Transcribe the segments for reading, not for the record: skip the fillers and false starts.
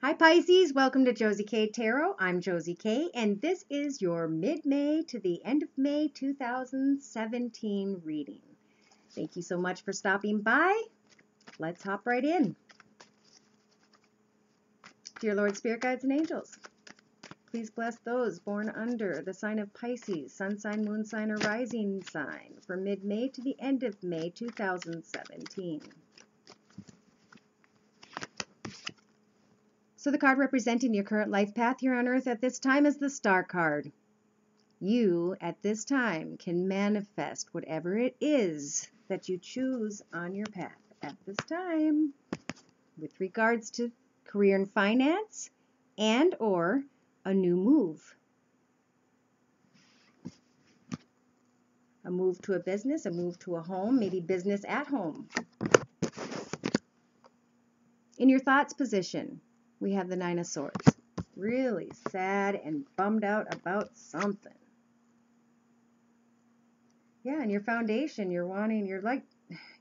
Hi Pisces, welcome to Josie K Tarot. I'm Josie K, and this is your mid-May to the end of May 2017 reading. Thank you so much for stopping by. Let's hop right in. Dear Lord, Spirit Guides, and Angels, please bless those born under the sign of Pisces, sun sign, moon sign, or rising sign for mid-May to the end of May 2017. So the card representing your current life path here on Earth at this time is the Star card. You, at this time, can manifest whatever it is that you choose on your path at this time with regards to career and finance and or a new move. A move to a business, a move to a home, maybe business at home. In your thoughts position, we have the Nine of Swords. Really sad and bummed out about something. Yeah, and your foundation, you're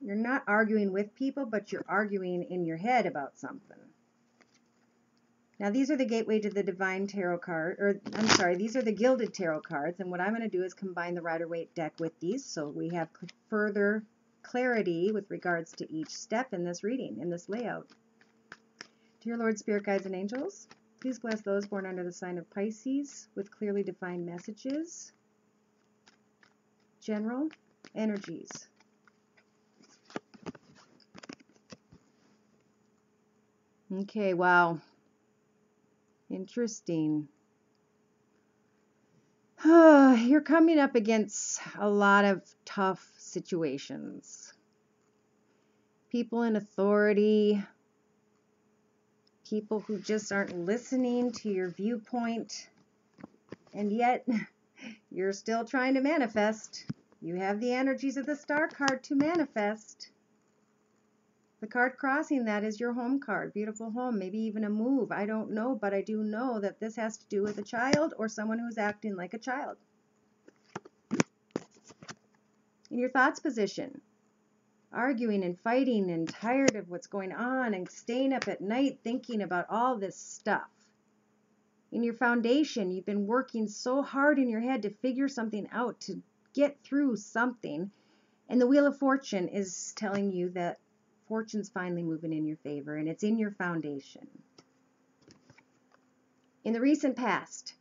not arguing with people, but you're arguing in your head about something. Now, these are the Gateway to the Divine Tarot card, these are the Gilded Tarot cards, and what I'm going to do is combine the Rider-Waite deck with these so we have further clarity with regards to each step in this reading, in this layout. Dear Lord, Spirit Guides, and Angels, please bless those born under the sign of Pisces with clearly defined messages. General energies. Okay, wow. Interesting. You're coming up against a lot of tough situations. People in authority, people who just aren't listening to your viewpoint, and yet you're still trying to manifest. You have the energies of the Star card to manifest. The card crossing that is your home card. Beautiful home, maybe even a move. I don't know, but I do know that this has to do with a child or someone who's acting like a child. In your thoughts position, arguing and fighting and tired of what's going on and staying up at night thinking about all this stuff. In your foundation, you've been working so hard in your head to figure something out, to get through something, and the Wheel of Fortune is telling you that fortune's finally moving in your favor, and it's in your foundation. In the recent past,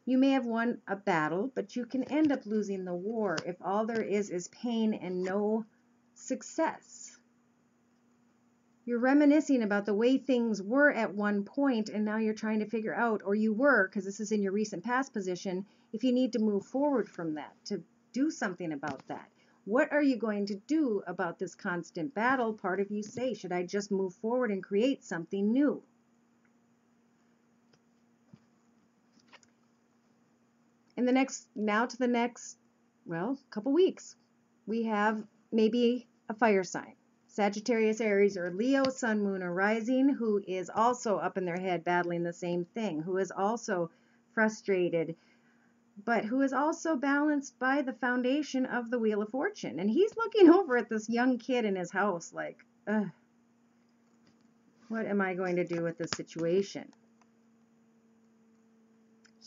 you may have won a battle, but you can end up losing the war if all there is pain and no success. You're reminiscing about the way things were at one point, and now you're trying to figure out, or you were, because this is in your recent past position, if you need to move forward from that, to do something about that. What are you going to do about this constant battle? Part of you say, should I just move forward and create something new? And now to the next, couple weeks, we have maybe a fire sign. Sagittarius, Aries, or Leo, Sun, Moon, or Rising, who is also up in their head battling the same thing, who is also frustrated, but who is also balanced by the foundation of the Wheel of Fortune. And he's looking over at this young kid in his house like, what am I going to do with this situation?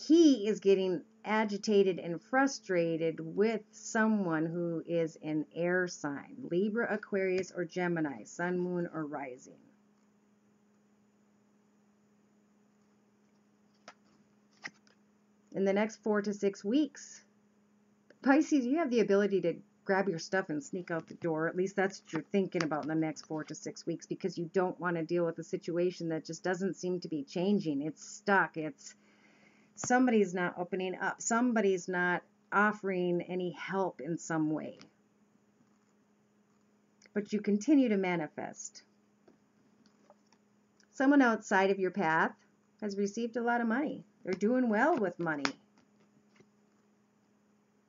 He is getting agitated and frustrated with someone who is an air sign, Libra, Aquarius, or Gemini, Sun, Moon, or Rising. In the next 4 to 6 weeks, Pisces, you have the ability to grab your stuff and sneak out the door. At least that's what you're thinking about in the next 4 to 6 weeks, because you don't want to deal with a situation that just doesn't seem to be changing. It's stuck. Somebody's not opening up. Somebody's not offering any help in some way. But you continue to manifest. Someone outside of your path has received a lot of money. They're doing well with money.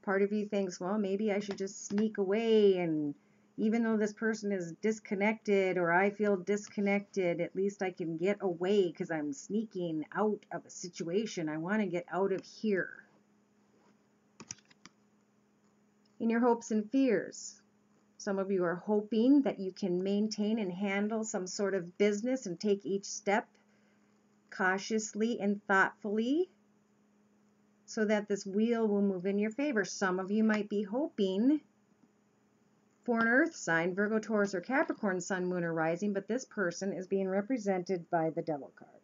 Part of you thinks, well, maybe I should just sneak away, and even though this person is disconnected or I feel disconnected, at least I can get away because I'm sneaking out of a situation. I want to get out of here. In your hopes and fears, some of you are hoping that you can maintain and handle some sort of business and take each step cautiously and thoughtfully so that this wheel will move in your favor. Some of you might be hoping for an earth sign, Virgo, Taurus, or Capricorn, sun, moon, or rising, but this person is being represented by the Devil card.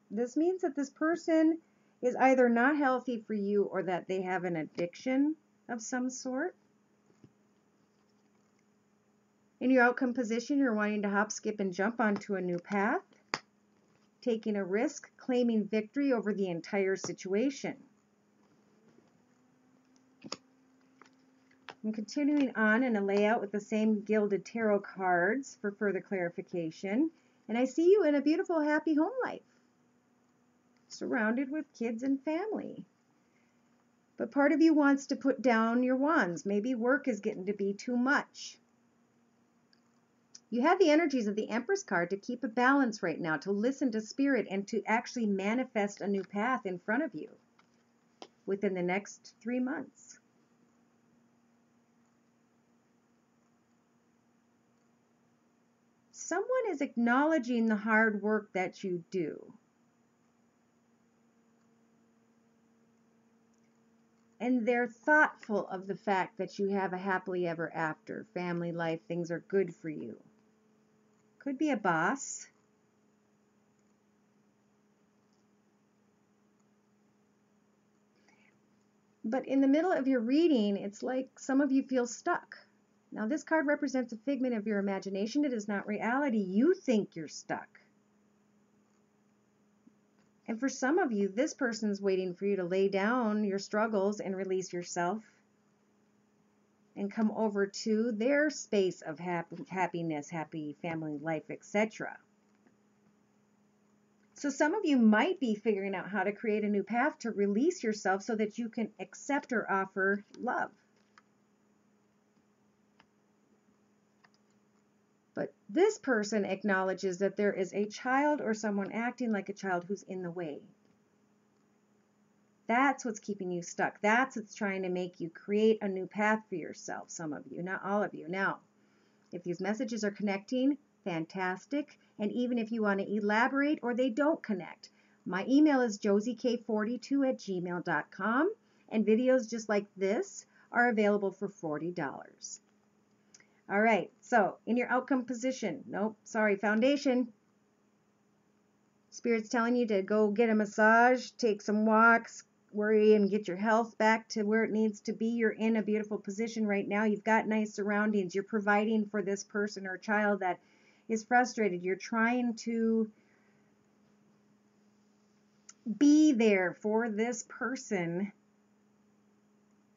This means that this person is either not healthy for you or that they have an addiction of some sort. In your outcome position, you're wanting to hop, skip, and jump onto a new path, taking a risk, claiming victory over the entire situation. I'm continuing on in a layout with the same gilded tarot cards for further clarification. And I see you in a beautiful, happy home life, surrounded with kids and family. But part of you wants to put down your wands. Maybe work is getting to be too much. You have the energies of the Empress card to keep a balance right now, to listen to spirit, and to actually manifest a new path in front of you within the next 3 months. Someone is acknowledging the hard work that you do. And they're thoughtful of the fact that you have a happily ever after, family life, things are good for you. Could be a boss. But in the middle of your reading, it's like some of you feel stuck. Now, this card represents a figment of your imagination. It is not reality. You think you're stuck. And for some of you, this person's waiting for you to lay down your struggles and release yourself and come over to their space of happiness, happy family life, etc. So some of you might be figuring out how to create a new path to release yourself so that you can accept or offer love. But this person acknowledges that there is a child or someone acting like a child who's in the way. That's what's keeping you stuck. That's what's trying to make you create a new path for yourself, some of you, not all of you. Now, if these messages are connecting, fantastic. And even if you want to elaborate or they don't connect, my email is josiek42@gmail.com, and videos just like this are available for $40. All right, so in your outcome position, foundation. Spirit's telling you to go get a massage, take some walks, worry and get your health back to where it needs to be. You're in a beautiful position right now. You've got nice surroundings. You're providing for this person or child that is frustrated. You're trying to be there for this person,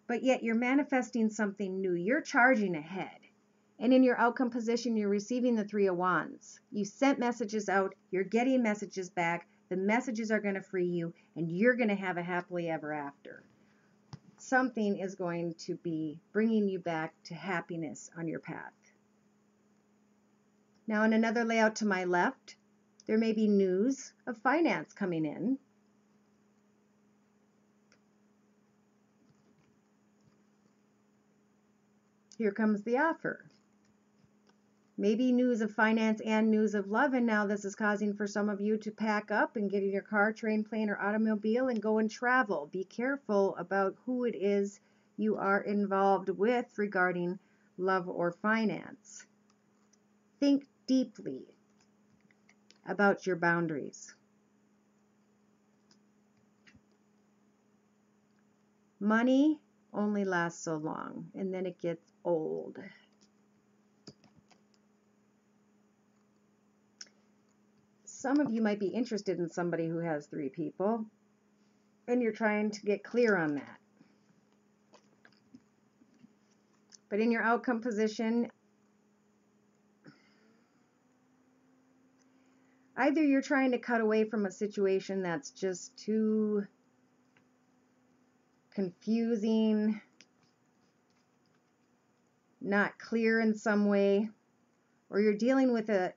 but yet you're manifesting something new. You're charging ahead. And in your outcome position, you're receiving the Three of Wands. You sent messages out. You're getting messages back. The messages are going to free you, and you're going to have a happily ever after. Something is going to be bringing you back to happiness on your path. Now, in another layout to my left, there may be news of finance coming in. Here comes the offer. Maybe news of finance and news of love, and now this is causing for some of you to pack up and get in your car, train, plane, or automobile and go and travel. Be careful about who it is you are involved with regarding love or finance. Think deeply about your boundaries. Money only lasts so long, and then it gets old. Some of you might be interested in somebody who has 3 people, and you're trying to get clear on that. But in your outcome position, either you're trying to cut away from a situation that's just too confusing, not clear in some way, or you're dealing with an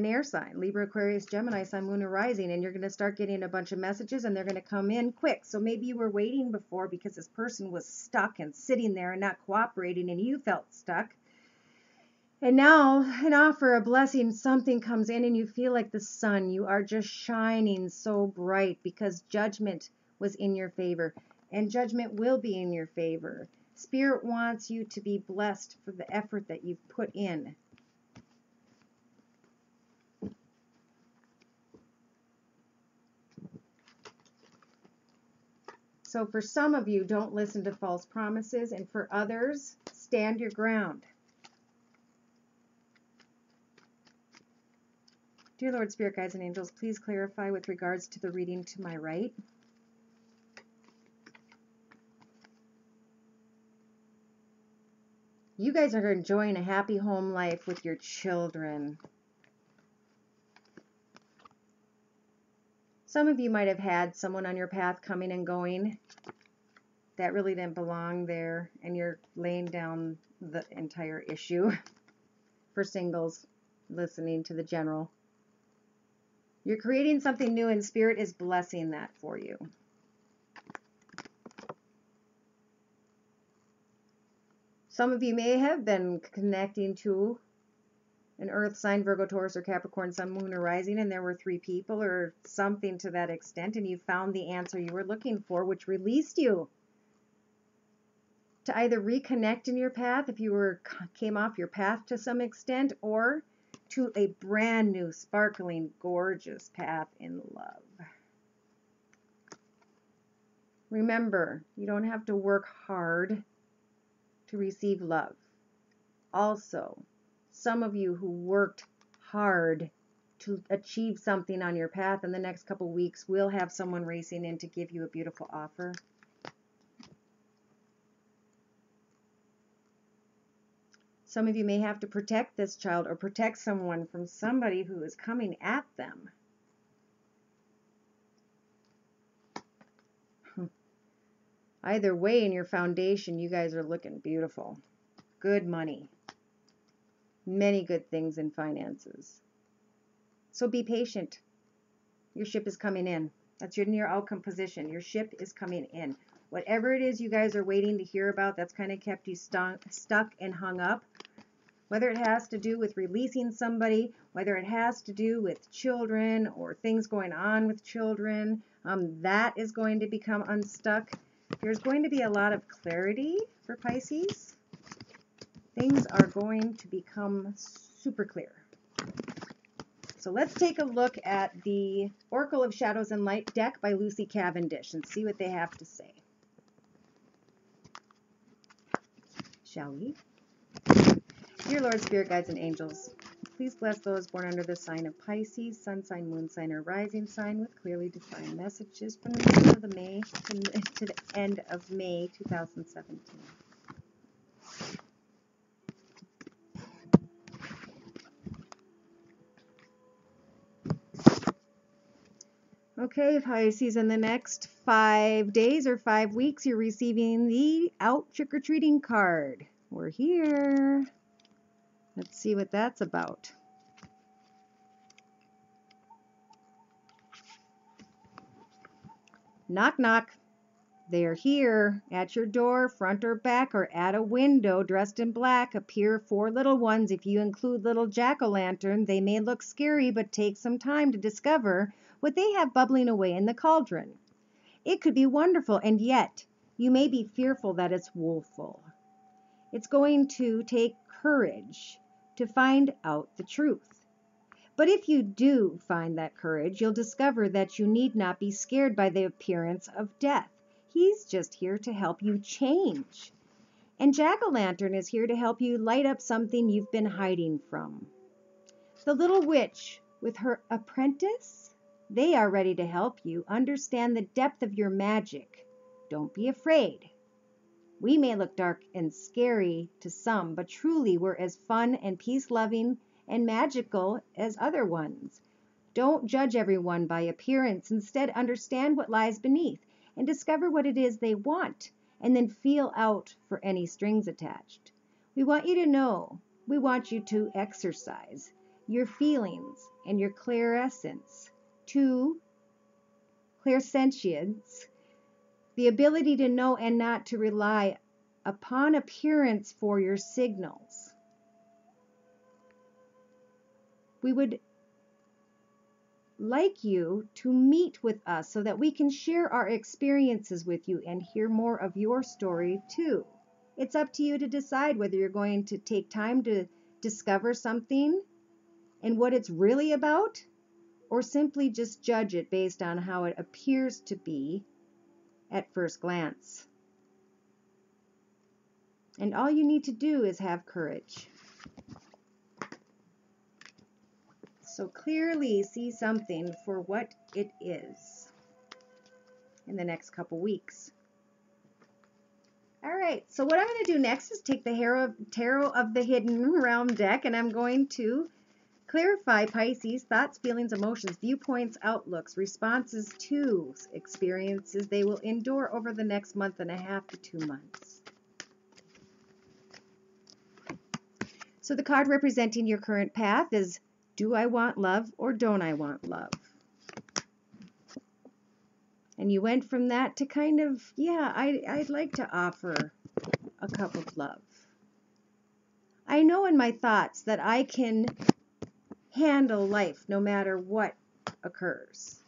air sign, Libra, Aquarius, Gemini, Sun, Moon, or Rising, and you're going to start getting a bunch of messages and they're going to come in quick. So maybe you were waiting before because this person was stuck and sitting there and not cooperating and you felt stuck. And now an offer, a blessing, something comes in and you feel like the sun. You are just shining so bright because judgment was in your favor. And judgment will be in your favor. Spirit wants you to be blessed for the effort that you've put in. So for some of you, don't listen to false promises. And for others, stand your ground. Dear Lord, Spirit, Guides, and Angels, please clarify with regards to the reading to my right. You guys are enjoying a happy home life with your children. Some of you might have had someone on your path coming and going that really didn't belong there, and you're laying down the entire issue. For singles, listening to the general. You're creating something new, and Spirit is blessing that for you. Some of you may have been connecting to an Earth sign, Virgo, Taurus, or Capricorn, Sun, Moon, or Rising, and there were 3 people or something to that extent, and you found the answer you were looking for, which released you to either reconnect in your path if you came off your path to some extent, or to a brand new, sparkling, gorgeous path in love. Remember, you don't have to work hard to receive love. Also, some of you who worked hard to achieve something on your path in the next couple weeks will have someone racing in to give you a beautiful offer. Some of you may have to protect this child or protect someone from somebody who is coming at them. Either way, in your foundation, you guys are looking beautiful. Good money. Many good things in finances. So be patient. Your ship is coming in. That's your near outcome position. Your ship is coming in. Whatever it is you guys are waiting to hear about, that's kind of kept you stuck and hung up. Whether it has to do with releasing somebody, whether it has to do with children or things going on with children, that is going to become unstuck. There's going to be a lot of clarity for Pisces. Things are going to become super clear. So let's take a look at the Oracle of Shadows and Light deck by Lucy Cavendish and see what they have to say. Shall we? Dear Lord, Spirit, Guides, and Angels, please bless those born under the sign of Pisces, sun sign, moon sign, or rising sign with clearly defined messages from the beginning of the May to the end of May 2017. Okay, Pisces, in the next 5 days or 5 weeks, you're receiving the Out Trick-or-Treating card. We're here. Let's see what that's about. Knock, knock. They are here. At your door, front or back, or at a window, dressed in black, appear 4 little ones. If you include little jack-o'-lantern, they may look scary, but take some time to discover what they have bubbling away in the cauldron. It could be wonderful, and yet you may be fearful that it's woeful. It's going to take courage to find out the truth. But if you do find that courage, you'll discover that you need not be scared by the appearance of death. He's just here to help you change. And Jack-o'-lantern is here to help you light up something you've been hiding from. The little witch with her apprentice, they are ready to help you understand the depth of your magic. Don't be afraid. We may look dark and scary to some, but truly we're as fun and peace-loving and magical as other ones. Don't judge everyone by appearance. Instead, understand what lies beneath and discover what it is they want, and then feel out for any strings attached. We want you to know, we want you to exercise your feelings and your clairescence, to clairsentience, the ability to know and not to rely upon appearance for your signals. We would like you to meet with us so that we can share our experiences with you and hear more of your story too. It's up to you to decide whether you're going to take time to discover something and what it's really about, or simply just judge it based on how it appears to be at first glance. And all you need to do is have courage. So clearly see something for what it is in the next couple weeks. All right, so what I'm going to do next is take the Tarot of the Hidden Realm deck, and I'm going to clarify Pisces thoughts, feelings, emotions, viewpoints, outlooks, responses to experiences they will endure over the next month and a half to 2 months. So the card representing your current path is, do I want love or don't I want love? And you went from that to kind of, yeah, I'd like to offer a cup of love. I know in my thoughts that I can handle life no matter what occurs.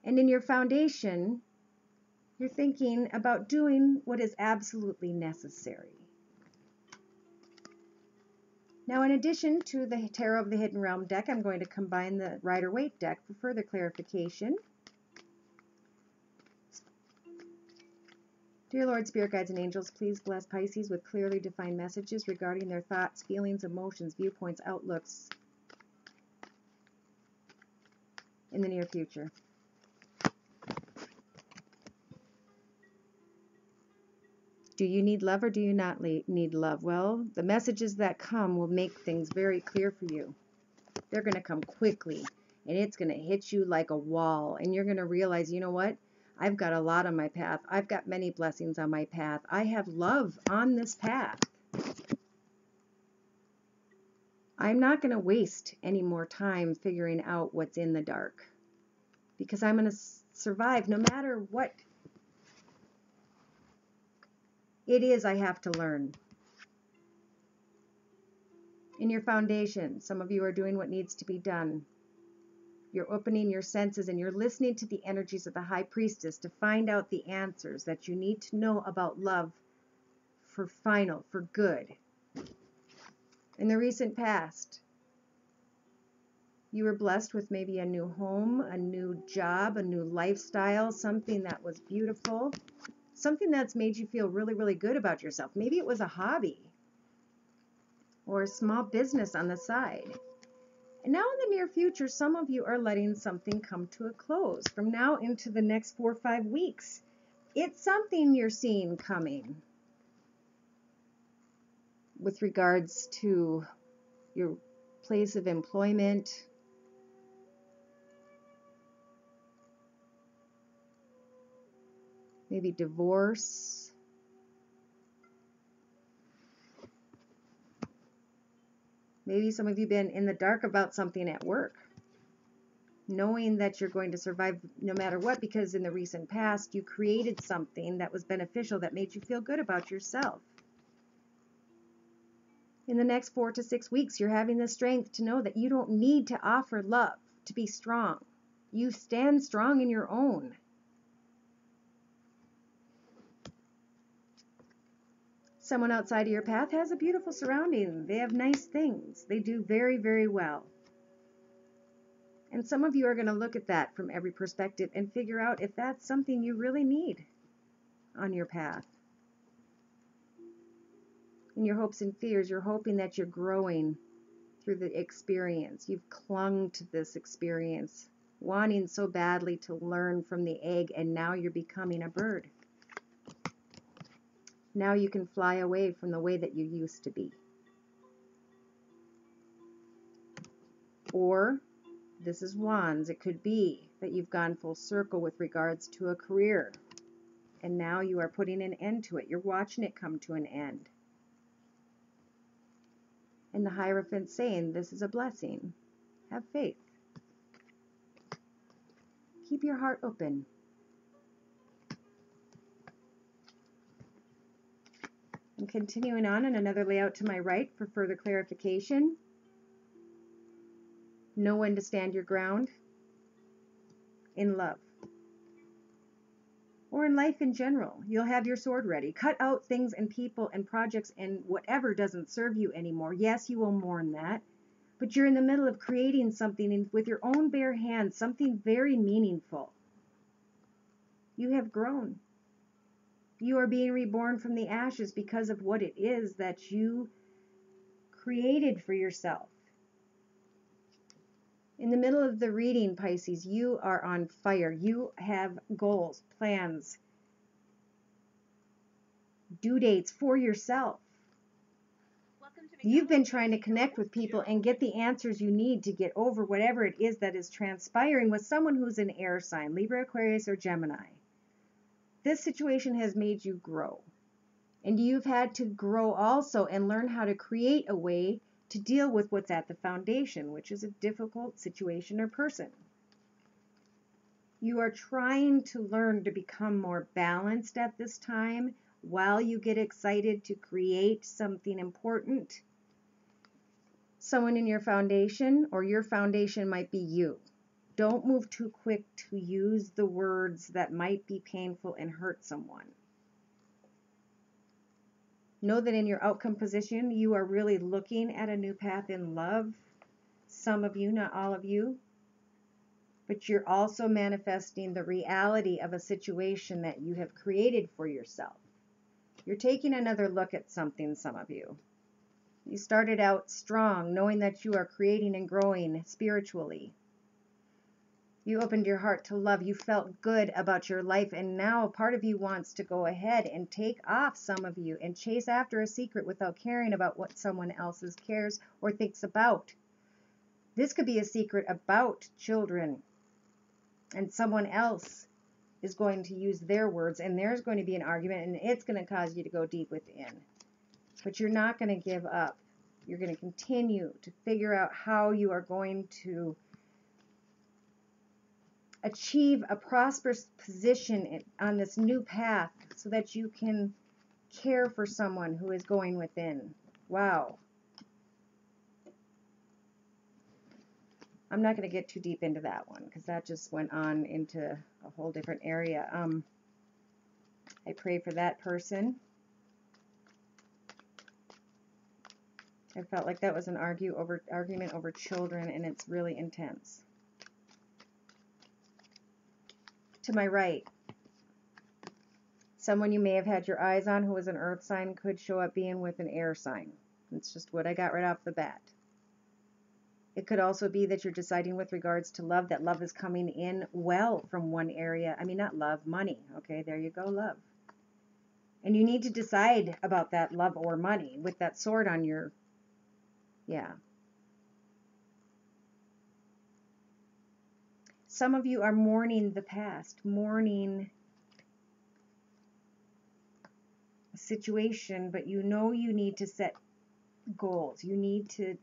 And in your foundation, you're thinking about doing what is absolutely necessary. Now, in addition to the Tarot of the Hidden Realm deck, I'm going to combine the Rider-Waite deck for further clarification. Dear Lord, Spirit Guides, and Angels, please bless Pisces with clearly defined messages regarding their thoughts, feelings, emotions, viewpoints, outlooks in the near future. Do you need love or do you not need love? Well, the messages that come will make things very clear for you. They're going to come quickly, and it's going to hit you like a wall, and you're going to realize, you know what? I've got a lot on my path. I've got many blessings on my path. I have love on this path. I'm not going to waste any more time figuring out what's in the dark, because I'm going to survive no matter what it is I have to learn. In your foundation, some of you are doing what needs to be done. You're opening your senses and you're listening to the energies of the High Priestess to find out the answers that you need to know about love for good. In the recent past, you were blessed with maybe a new home, a new job, a new lifestyle, something that was beautiful, something that's made you feel really, really good about yourself. Maybe it was a hobby or a small business on the side. And now in the near future, some of you are letting something come to a close. From now into the next 4 or 5 weeks, it's something you're seeing coming with regards to your place of employment, maybe divorce, maybe some of you have been in the dark about something at work, knowing that you're going to survive no matter what, because in the recent past you created something that was beneficial, that made you feel good about yourself. In the next 4 to 6 weeks, you're having the strength to know that you don't need to offer love to be strong. You stand strong in your own. Someone outside of your path has a beautiful surrounding. They have nice things. They do very, very well. And some of you are going to look at that from every perspective and figure out if that's something you really need on your path. In your hopes and fears, you're hoping that you're growing through the experience. You've clung to this experience, wanting so badly to learn from the egg, and now you're becoming a bird. Now you can fly away from the way that you used to be. Or, this is Wands, it could be that you've gone full circle with regards to a career, and now you are putting an end to it. You're watching it come to an end. And the Hierophant's saying, this is a blessing. Have faith. Keep your heart open. And continuing on in another layout to my right for further clarification. Know when to stand your ground in love or in life in general. You'll have your sword ready. Cut out things and people and projects and whatever doesn't serve you anymore. Yes, you will mourn that, but you're in the middle of creating something with your own bare hands, something very meaningful. You have grown. You are being reborn from the ashes because of what it is that you created for yourself. In the middle of the reading, Pisces, you are on fire. You have goals, plans, due dates for yourself. You've been trying to connect with people and get the answers you need to get over whatever it is that is transpiring with someone who's an air sign, Libra, Aquarius, or Gemini. This situation has made you grow. And you've had to grow also and learn how to create a way to deal with what's at the foundation, which is a difficult situation or person. You are trying to learn to become more balanced at this time while you get excited to create something important. Someone in your foundation, or your foundation might be you. Don't move too quick to use the words that might be painful and hurt someone. Know that in your outcome position, you are really looking at a new path in love. Some of you, not all of you. But you're also manifesting the reality of a situation that you have created for yourself. You're taking another look at something, some of you. You started out strong, knowing that you are creating and growing spiritually. You opened your heart to love. You felt good about your life, and now part of you wants to go ahead and take off, some of you, and chase after a secret without caring about what someone else cares or thinks about. This could be a secret about children, and someone else is going to use their words, and there's going to be an argument, and it's going to cause you to go deep within. But you're not going to give up. You're going to continue to figure out how you are going to achieve a prosperous position on this new path so that you can care for someone who is going within. Wow. I'm not going to get too deep into that one because that just went on into a whole different area. I pray for that person. I felt like that was an argument over children, and it's really intense. To my right, someone you may have had your eyes on who was an earth sign could show up being with an air sign. It's just what I got right off the bat. It could also be that you're deciding with regards to love, that love is coming in well from one area. I mean, not love, money. Okay, there you go, love. And you need to decide about that love or money with that sword on your, yeah. Some of you are mourning the past, mourning a situation, but you know you need to set goals. You need to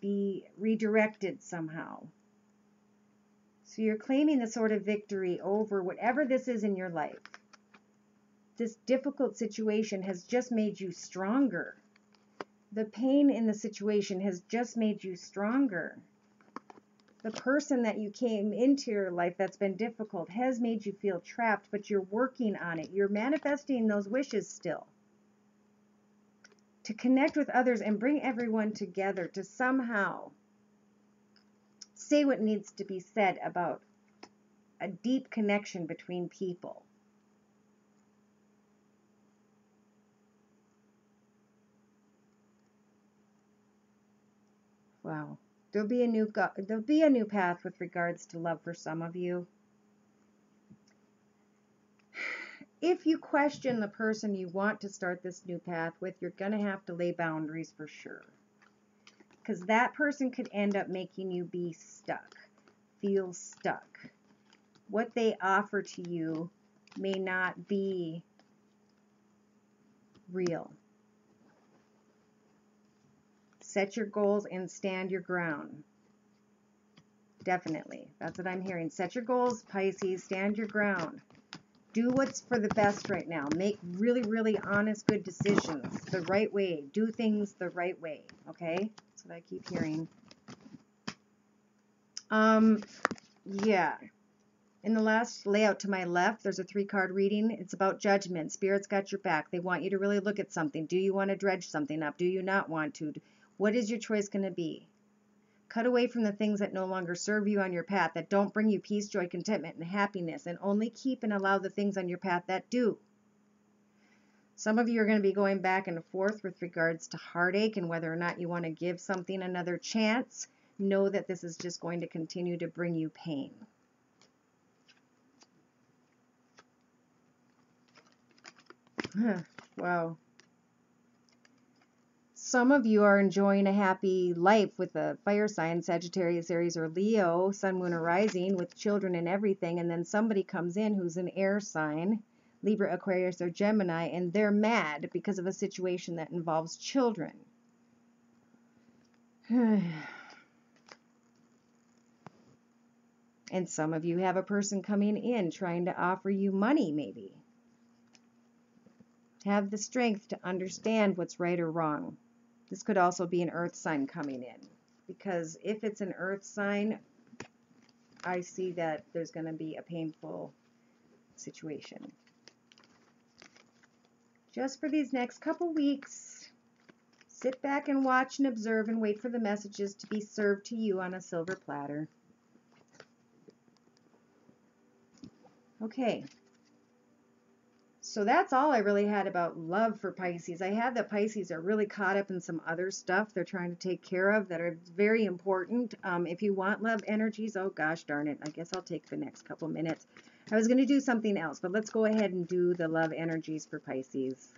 be redirected somehow. So you're claiming the sort of victory over whatever this is in your life. This difficult situation has just made you stronger. The pain in the situation has just made you stronger. The person that you came into your life that's been difficult has made you feel trapped, but you're working on it. You're manifesting those wishes still. To connect with others and bring everyone together to somehow say what needs to be said about a deep connection between people. Wow. There'll be a new path with regards to love for some of you. If you question the person you want to start this new path with, you're going to have to lay boundaries for sure. Because that person could end up making you be stuck, feel stuck. What they offer to you may not be real. Set your goals and stand your ground. Definitely. That's what I'm hearing. Set your goals, Pisces. Stand your ground. Do what's for the best right now. Make really, really honest, good decisions the right way. Do things the right way. Okay? That's what I keep hearing. Yeah. In the last layout to my left, there's a 3-card reading. It's about judgment. Spirit's got your back. They want you to really look at something. Do you want to dredge something up? Do you not want to? What is your choice going to be? Cut away from the things that no longer serve you on your path, that don't bring you peace, joy, contentment, and happiness, and only keep and allow the things on your path that do. Some of you are going to be going back and forth with regards to heartache and whether or not you want to give something another chance. Know that this is just going to continue to bring you pain. Wow. Some of you are enjoying a happy life with a fire sign, Sagittarius, Aries, or Leo, Sun, Moon, or Rising, with children and everything, and then somebody comes in who's an air sign, Libra, Aquarius, or Gemini, and they're mad because of a situation that involves children. And some of you have a person coming in trying to offer you money, maybe. Have the strength to understand what's right or wrong. This could also be an earth sign coming in, because if it's an earth sign, I see that there's going to be a painful situation. Just for these next couple weeks, sit back and watch and observe and wait for the messages to be served to you on a silver platter. Okay. So that's all I really had about love for Pisces. I have that Pisces are really caught up in some other stuff they're trying to take care of that are very important. If you want love energies, oh gosh darn it, I guess I'll take the next couple minutes. I was going to do something else, but let's go ahead and do the love energies for Pisces.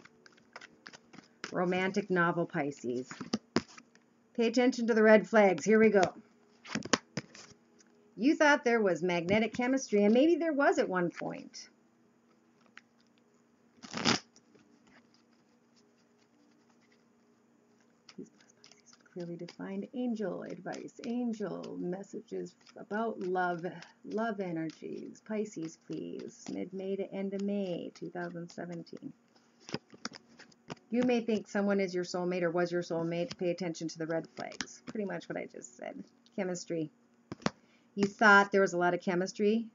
Romantic novel Pisces. Pay attention to the red flags. Here we go. You thought there was magnetic chemistry, and maybe there was at one point. Clearly defined angel advice, angel messages about love, love energies. Pisces, please. Mid-May to end of May 2017. You may think someone is your soulmate or was your soulmate. Pay attention to the red flags. Pretty much what I just said. Chemistry. You thought there was a lot of chemistry?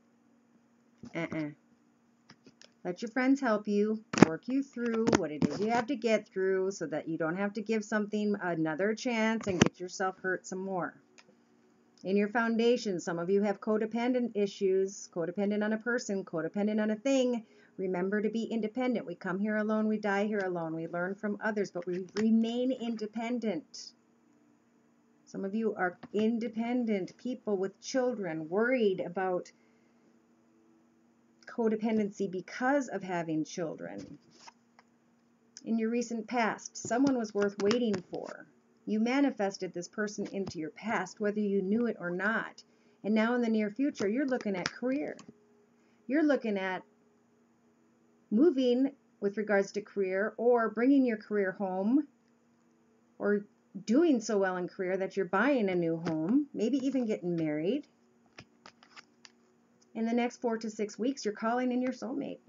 Let your friends help you, work you through what it is you have to get through so that you don't have to give something another chance and get yourself hurt some more. In your foundation, some of you have codependent issues, codependent on a person, codependent on a thing. Remember to be independent. We come here alone, we die here alone. We learn from others, but we remain independent. Some of you are independent people with children, worried about codependency because of having children. In your recent past, someone was worth waiting for. You manifested this person into your past, whether you knew it or not. And now in the near future, you're looking at career. You're looking at moving with regards to career, or bringing your career home, or doing so well in career that you're buying a new home, maybe even getting married. In the next 4 to 6 weeks, you're calling in your soulmate.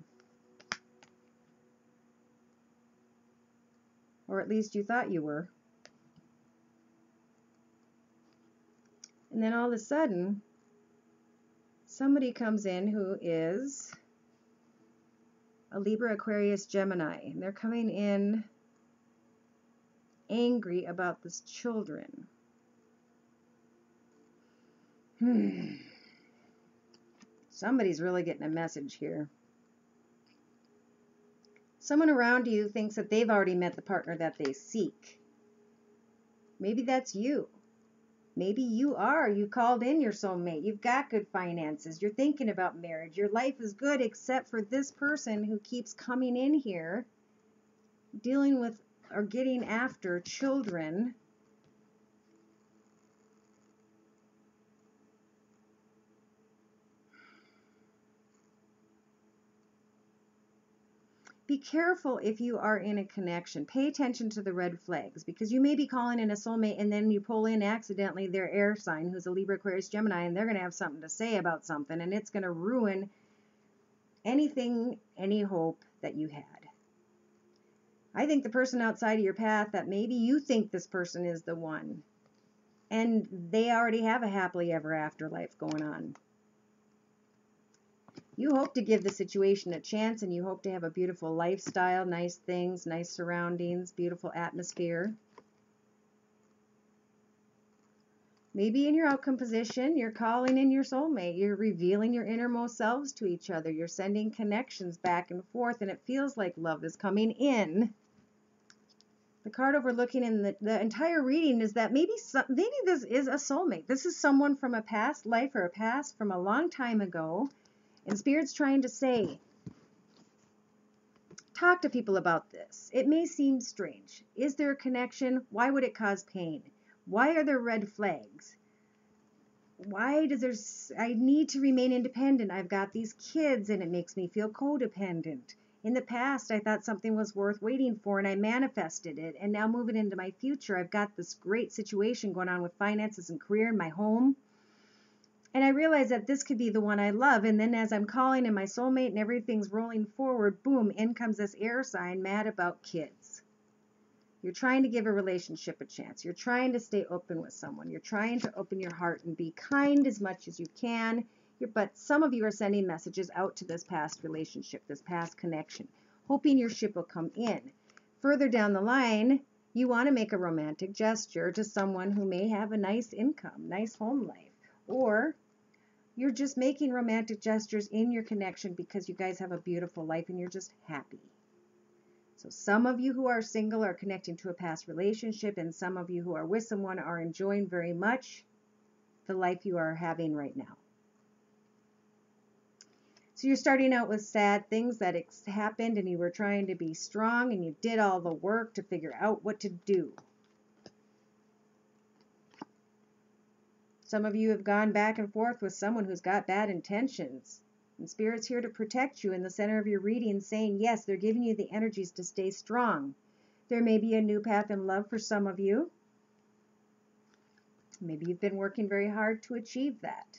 Or at least you thought you were. And then all of a sudden, somebody comes in who is a Libra, Aquarius, Gemini. And they're coming in angry about this children. Somebody's really getting a message here. Someone around you thinks that they've already met the partner that they seek. Maybe that's you. Maybe you are. You called in your soulmate. You've got good finances. You're thinking about marriage. Your life is good except for this person who keeps coming in here, dealing with or getting after children. Be careful if you are in a connection. Pay attention to the red flags, because you may be calling in a soulmate and then you pull in accidentally their air sign, who's a Libra, Aquarius, Gemini, and they're going to have something to say about something, and it's going to ruin anything, any hope that you had. I think the person outside of your path that maybe you think this person is the one, and they already have a happily ever after life going on. You hope to give the situation a chance, and you hope to have a beautiful lifestyle, nice things, nice surroundings, beautiful atmosphere. Maybe in your outcome position, you're calling in your soulmate. You're revealing your innermost selves to each other. You're sending connections back and forth, and it feels like love is coming in. The card overlooking in the entire reading is that maybe this is a soulmate. This is someone from a past life or a past from a long time ago. And Spirit's trying to say, talk to people about this. It may seem strange. Is there a connection? Why would it cause pain? Why are there red flags? Why does I need to remain independent? I've got these kids and it makes me feel codependent. In the past, I thought something was worth waiting for and I manifested it. And now moving into my future, I've got this great situation going on with finances and career in my home. And I realize that this could be the one I love. And then as I'm calling in my soulmate and everything's rolling forward, boom, in comes this air sign mad about kids. You're trying to give a relationship a chance. You're trying to stay open with someone. You're trying to open your heart and be kind as much as you can. But some of you are sending messages out to this past relationship, this past connection, hoping your ship will come in. Further down the line, you want to make a romantic gesture to someone who may have a nice income, nice home life. Or you're just making romantic gestures in your connection because you guys have a beautiful life and you're just happy. So some of you who are single are connecting to a past relationship, and some of you who are with someone are enjoying very much the life you are having right now. So you're starting out with sad things that happened, and you were trying to be strong, and you did all the work to figure out what to do. Some of you have gone back and forth with someone who's got bad intentions. And Spirit's here to protect you in the center of your reading, saying, yes, they're giving you the energies to stay strong. There may be a new path in love for some of you. Maybe you've been working very hard to achieve that.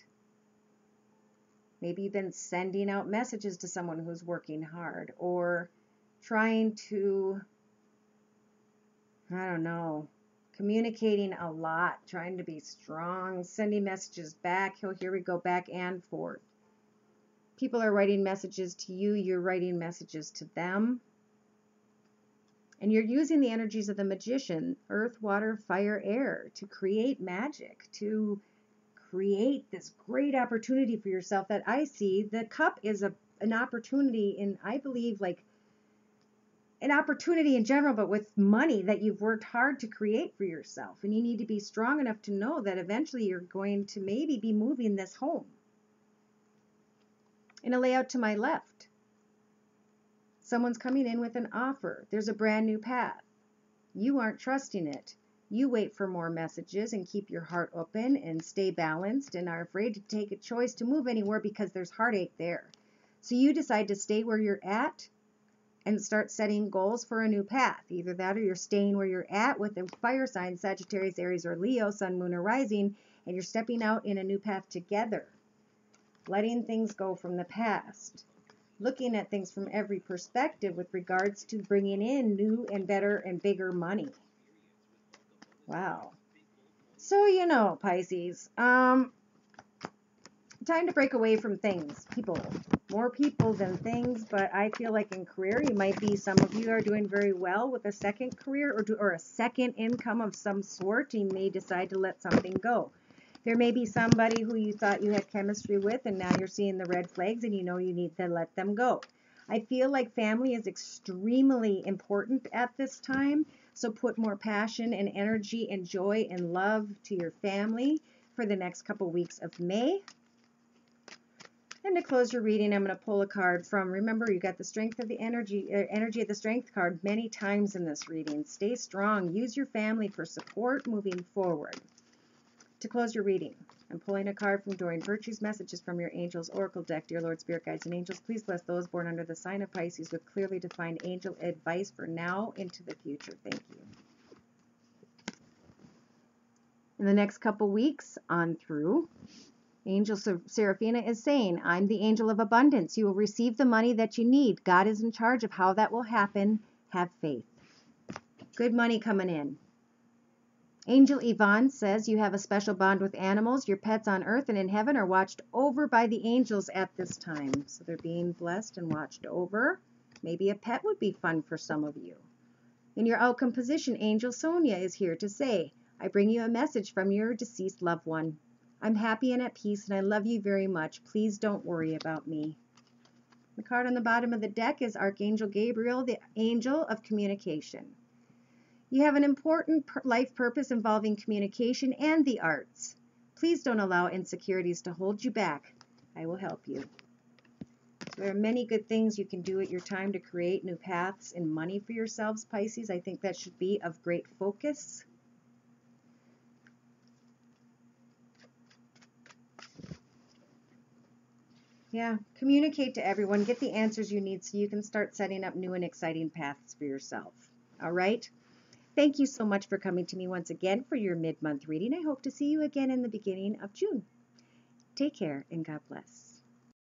Maybe you've been sending out messages to someone who's working hard, or trying to, I don't know, communicating a lot, trying to be strong, sending messages back. Here we go, back and forth. People are writing messages to you, you're writing messages to them. And you're using the energies of the magician, earth, water, fire, air, to create magic, to create this great opportunity for yourself that I see. The cup is an opportunity in, I believe, like an opportunity in general, but with money that you've worked hard to create for yourself. And you need to be strong enough to know that eventually you're going to maybe be moving this home. In a layout to my left, someone's coming in with an offer. There's a brand new path. You aren't trusting it. You wait for more messages and keep your heart open and stay balanced and are afraid to take a choice to move anywhere because there's heartache there. So you decide to stay where you're at and start setting goals for a new path. Either that or you're staying where you're at with the fire signs, Sagittarius, Aries, or Leo, Sun, Moon, or Rising, and you're stepping out in a new path together. Letting things go from the past. Looking at things from every perspective with regards to bringing in new and better and bigger money. Wow. So, you know, Pisces, time to break away from things, people. More people than things, but I feel like in career, you might be, some of you are doing very well with a second career or a second income of some sort. You may decide to let something go. There may be somebody who you thought you had chemistry with, and now you're seeing the red flags and you know you need to let them go. I feel like family is extremely important at this time, so put more passion and energy and joy and love to your family for the next couple weeks of May. And to close your reading, I'm going to pull a card from, remember, you got the strength of the energy of the strength card many times in this reading. Stay strong. Use your family for support moving forward. To close your reading, I'm pulling a card from Doreen Virtue's Messages from Your Angels Oracle deck. Dear Lord, Spirit Guides, and Angels, please bless those born under the sign of Pisces with clearly defined angel advice for now into the future. Thank you. In the next couple weeks on through, Angel Seraphina is saying, I'm the angel of abundance. You will receive the money that you need. God is in charge of how that will happen. Have faith. Good money coming in. Angel Yvonne says you have a special bond with animals. Your pets on earth and in heaven are watched over by the angels at this time. So they're being blessed and watched over. Maybe a pet would be fun for some of you. In your outcome position, Angel Sonia is here to say, I bring you a message from your deceased loved one. I'm happy and at peace, and I love you very much. Please don't worry about me. The card on the bottom of the deck is Archangel Gabriel, the angel of communication. You have an important life purpose involving communication and the arts. Please don't allow insecurities to hold you back. I will help you. So there are many good things you can do at your time to create new paths and money for yourselves, Pisces. I think that should be of great focus. Yeah, communicate to everyone. Get the answers you need so you can start setting up new and exciting paths for yourself. All right? Thank you so much for coming to me once again for your mid-month reading. I hope to see you again in the beginning of June. Take care and God bless.